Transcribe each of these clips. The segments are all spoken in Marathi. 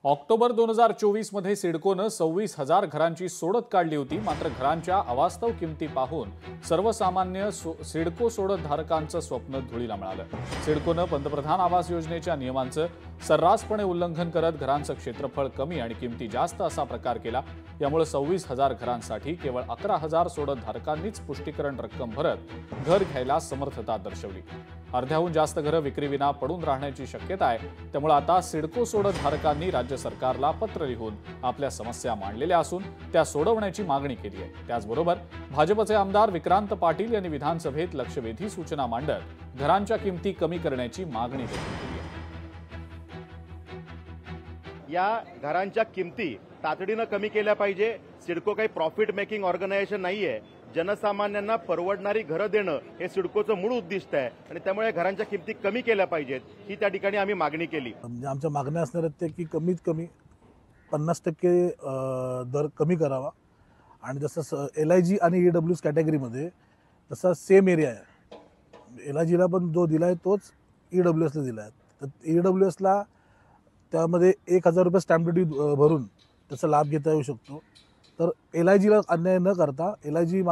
ऑक्टोबर 2024 मध्ये सिडकोनं 26,000 घरांची सोडत काढली होती। मात्र घरांच्या अवास्तव किमती पाहून सर्वसामान्य सिडको सोडत धारकांचं स्वप्न धुळीला मिळालं। सिडकोनं पंतप्रधान आवास योजनेच्या नियमांचं सर्रासपणे उल्लंघन करत घरांचं क्षेत्रफळ कमी आणि किमती जास्त असा प्रकार केला। यामुळे 26,000 घरांसाठी केवळ 11,000 सोडत धारकांनीच पुष्टीकरण रक्कम भरत घर घ्यायला समर्थता दर्शवली। अर्ध्याहून जास्त घरं विक्रीविना पडून राहण्याची शक्यता आहे। त्यामुळे आता सिडको सोडत धारकांनी राज्य सरकारला पत्र लिहून आपल्या समस्या मांडलेल्या असून त्या सोडवण्याची मागणी केली आहे। त्याचबरोबर भाजपचे आमदार विक्रांत पाटील यांनी विधानसभेत लक्षवेधी सूचना मांडत घरांच्या किमती कमी करण्याची मागणी देखील केली आहे। या घरांच्या किमती तातडीनं कमी केल्या पाहिजे। सिडको काही प्रॉफिट मेकिंग ऑर्गनायझेशन नाहीये। जनसामान्यांना परवडणारी घरं देणं हे सिडकोचं मूळ उद्दिष्ट आहे आणि त्यामुळे घरांच्या किमती कमी केल्या पाहिजेत ही त्या ठिकाणी आम्ही मागणी केली। आमच्या मागण्या असणार आहेत ते की कमीत कमी 50% दर कमी करावा आणि जसं LIG आणि EWS कॅटेगरीमध्ये जसा सेम एरिया आहे, LIGला पण जो दिला आहे तोच EWSला दिला आहे। तर EWSला त्यामध्ये 1,000 रुपये स्टॅम्प ड्युटी भरून त्याचा लाभ घेता येऊ शकतो। तर LIGला अन्याय न करता LIG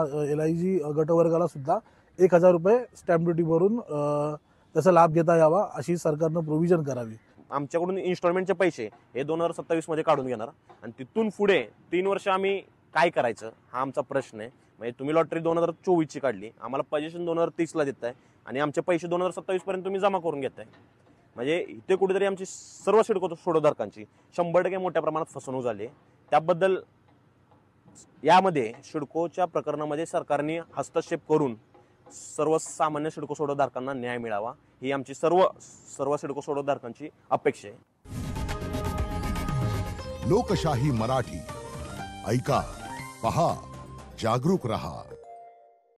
गटवर्गाला सुद्धा 1,000 रुपये स्टॅम्प ड्युटी भरून त्याचा लाभ घेता यावा अशी सरकारनं प्रोव्हिजन करावी। आमच्याकडून इन्स्टॉलमेंटचे पैसे हे 2027 मध्ये काढून घेणार आणि तिथून पुढे 3 वर्ष आम्ही काय करायचं हा आमचा प्रश्न आहे। म्हणजे तुम्ही लॉटरी 2024 ची काढली, आम्हाला पोझिशन 2030 ला देताय आणि आमचे पैसे 2027 पर्यंत तुम्ही जमा करून घेताय। म्हणजे इथे कुठेतरी आमची सर्व सिडको सोडतधारकांची 100% मोठ्या प्रमाणात फसवणूक झाली। त्याबद्दल यामध्ये सिडकोच्या प्रकरणामध्ये सरकारने हस्तक्षेप करून सर्वसामान्य सिडको सोडतधारकांना न्याय मिळावा ही आमची सर्व सिडको सोडतधारकांची अपेक्षा आहे। लोकशाही मराठी ऐका, पहा, जागरूक रहा।